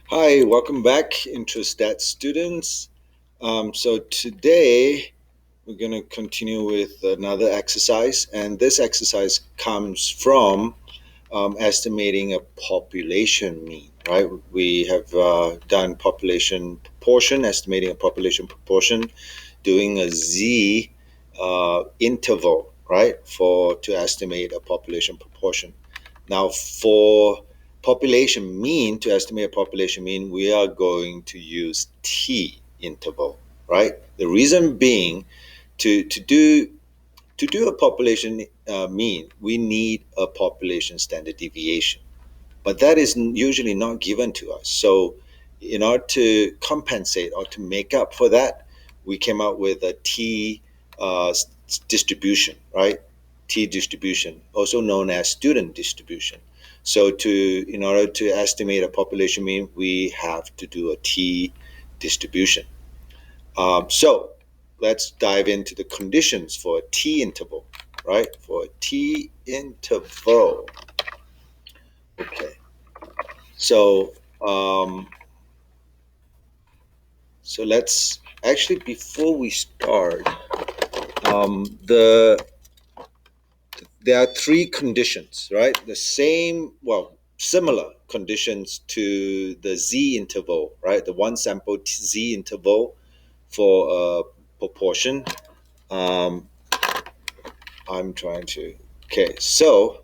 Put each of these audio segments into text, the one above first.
Hi, welcome back, IntroStat students. So today we're going to continue with another exercise, and this exercise comes from estimating a population mean, right? We have done population proportion, estimating a population proportion, doing a z interval, right, for to estimate a population proportion. Now, for population mean, to estimate a population mean, we are going to use t interval, right? The reason being, to do a population mean, we need a population standard deviation, but that is usually not given to us. So, in order to compensate or to make up for that, we came up with a T distribution, right? T distribution, also known as student distribution. So, in order to estimate a population mean, we have to do a T distribution. So, let's dive into the conditions for a T interval, right? For a T interval. Okay. So, um, so let's actually, before we start, the there are three conditions, right? The same, well, similar conditions to the z interval, right? The one sample z interval for a proportion. Um, I'm trying to. Okay, so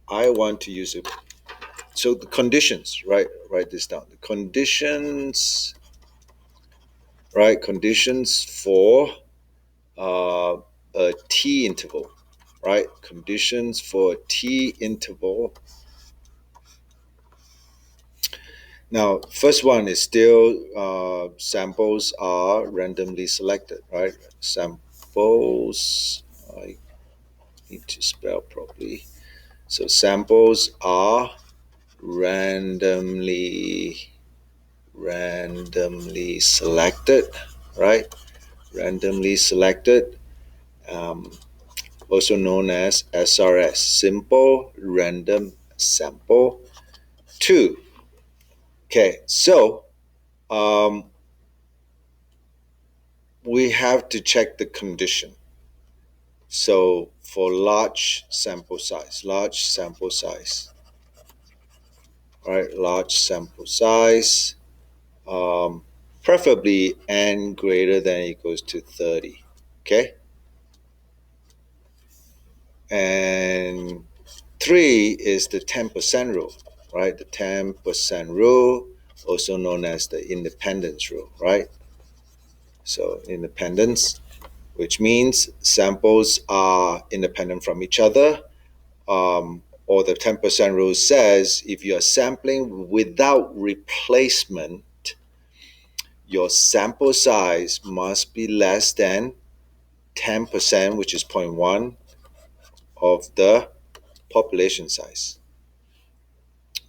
I want to use it. So the conditions, right? Write this down. The conditions, right? Conditions for uh, a t interval, right? Conditions for a t interval. Now, first one is still samples are randomly selected, right? Samples, I need to spell properly. So samples are randomly randomly selected, right? Randomly selected. Um, Also known as SRS, Simple Random Sample 2. Okay, so um, we have to check the condition. So for large sample size, right? Large sample size, um, preferably n greater than or equals to 30. Okay, and three is the 10% rule, right? The 10% rule, also known as the independence rule, right? So independence, which means samples are independent from each other. Or the 10% rule says if you are sampling without replacement, your sample size must be less than 10%, which is zero point 0.1 of the population size.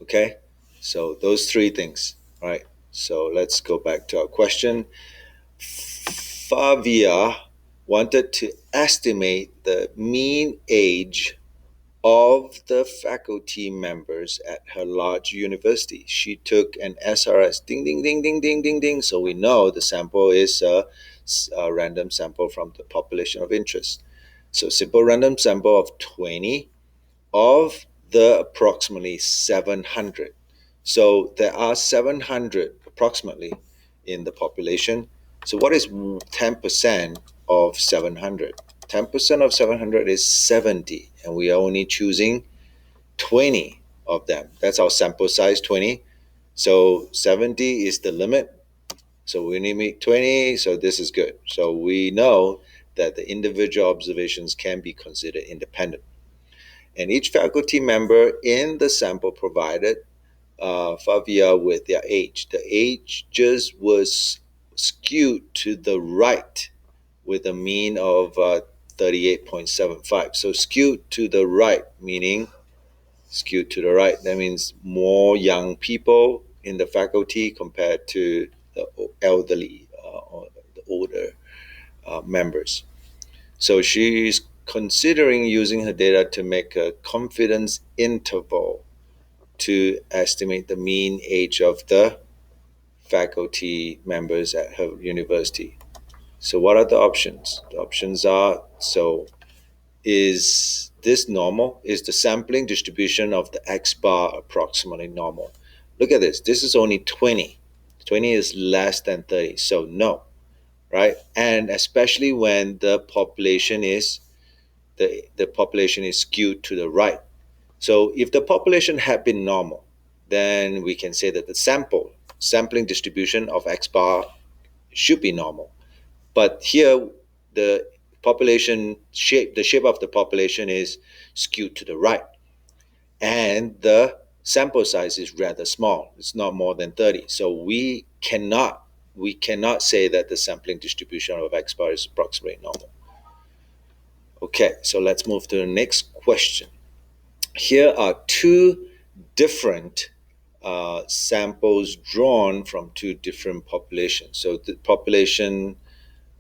Okay, so those three things, right? So let's go back to our question. Favia wanted to estimate the mean age of the faculty members at her large university. She took an SRS, ding, ding, ding, ding, ding, ding, ding. So we know the sample is a random sample from the population of interest. So simple random sample of 20 of the approximately 700. So there are 700 approximately in the population. So what is 10% of 700? 10% of 700 is 70, and we are only choosing 20 of them. That's our sample size, 20. So 70 is the limit. So we need to make 20, so this is good. So we know that the individual observations can be considered independent. And each faculty member in the sample provided Favia with their age. The age just was skewed to the right with a mean of 38.75. So skewed to the right, meaning skewed to the right. That means more young people in the faculty compared to the elderly or the older members. So she's considering using her data to make a confidence interval to estimate the mean age of the faculty members at her university. So, what are the options? The options are, so is this normal? Is the sampling distribution of the X bar approximately normal? Look at this. This is only 20. 20 is less than 30. So, no, right? And especially when the population is skewed to the right. So if the population had been normal, then we can say that the sampling distribution of X bar should be normal. But here, the the shape of the population is skewed to the right, and the sample size is rather small. It's not more than 30. So we cannot say that the sampling distribution of X bar is approximately normal. Okay, so let's move to the next question. Here are two different samples drawn from two different populations. So the population,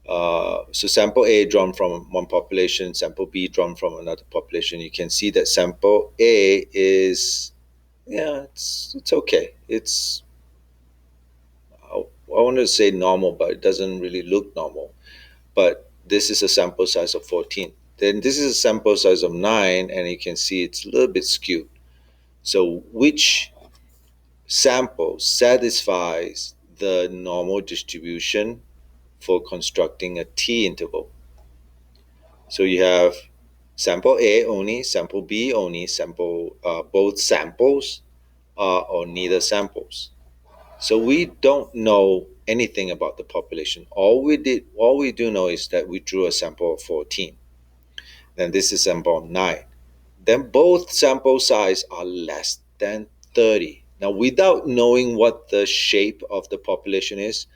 so sample A drawn from one population, sample B drawn from another population. You can see that sample A is, yeah, it's okay. It's, I want to say normal, but it doesn't really look normal. But this is a sample size of 14. Then this is a sample size of 9, and you can see it's a little bit skewed. So which sample satisfies the normal distribution for constructing a T interval? So you have sample A only, sample B only, sample both samples, or neither samples. So we don't know anything about the population. All we do know is that we drew a sample of 14. Then this is sample of 9. Then both sample size are less than 30. Now, without knowing what the shape of the population is,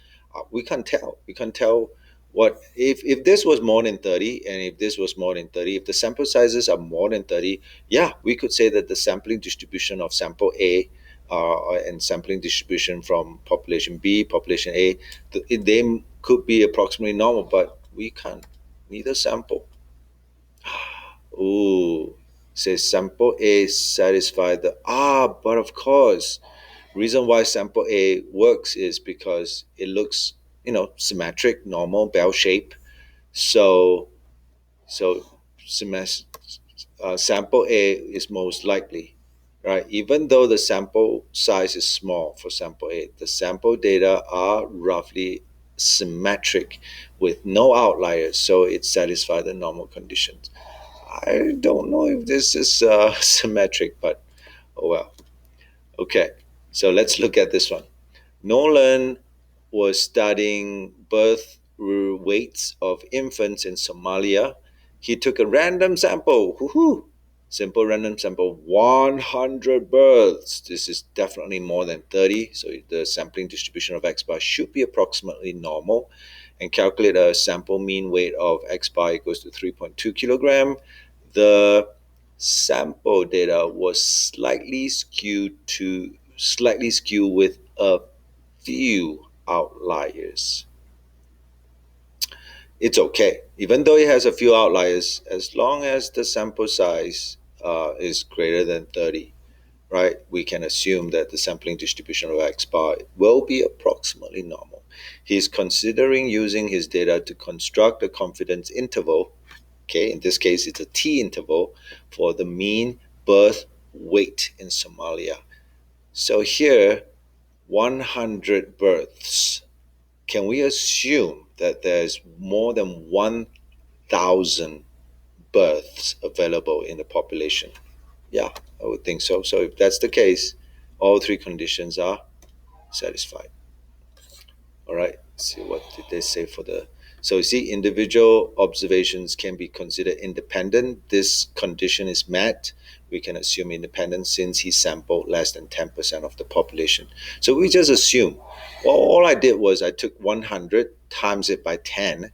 we can't tell. We can't tell what, if this was more than 30, and if this was more than 30, if the sample sizes are more than 30, yeah, we could say that the sampling distribution of sample A, and sampling distribution from population B, population A, they could be approximately normal, but we can't. Neither sample. Ooh, says sample A satisfy the, but of course, reason why sample A works is because it looks, symmetric, normal, bell shape. So so sample A is most likely, right? Even though the sample size is small for sample A, the sample data are roughly symmetric with no outliers, so it satisfies the normal conditions. I don't know if this is symmetric, but oh well. Okay, so let's look at this one. Nolan was studying birth weights of infants in Somalia. He took a random sample, woohoo, simple random sample, 100 births. This is definitely more than 30, so the sampling distribution of X bar should be approximately normal, and calculate a sample mean weight of X bar equals to 3.2 kilogram. The sample data was slightly skewed with a few outliers. It's okay, even though it has a few outliers, as long as the sample size is greater than 30, right? We can assume that the sampling distribution of X bar will be approximately normal. He's considering using his data to construct a confidence interval. Okay, in this case, it's a T interval for the mean birth weight in Somalia. So here, 100 births. Can we assume that there's more than 1,000 births available in the population? Yeah, I would think so. So if that's the case, all three conditions are satisfied. All right, let's see what did they say for the. So you see, individual observations can be considered independent. This condition is met. We can assume independence since he sampled less than 10% of the population. So we just assume. Well, all I did was I took 100 times it by 10,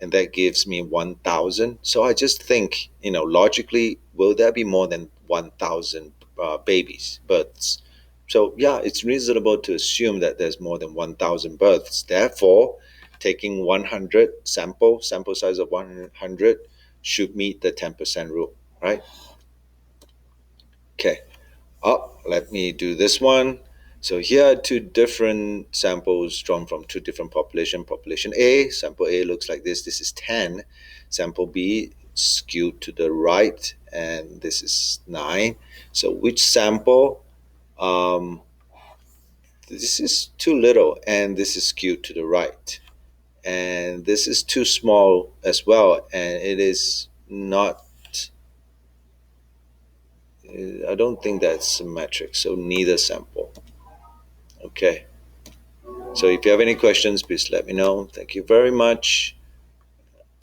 and that gives me 1,000. So I just think, logically, will there be more than 1,000 babies, births? So yeah, it's reasonable to assume that there's more than 1,000 births. Therefore, taking 100 sample size of 100 should meet the 10% rule, right? Okay. Let me do this one. So here are two different samples drawn from two different population. Population A, sample A looks like this. This is 10. Sample B skewed to the right, and this is 9. So which sample? Um, this is too little, and this is skewed to the right. And this is too small as well, and it is not. I don't think that's symmetric, so neither sample. Okay. So if you have any questions, please let me know. Thank you very much.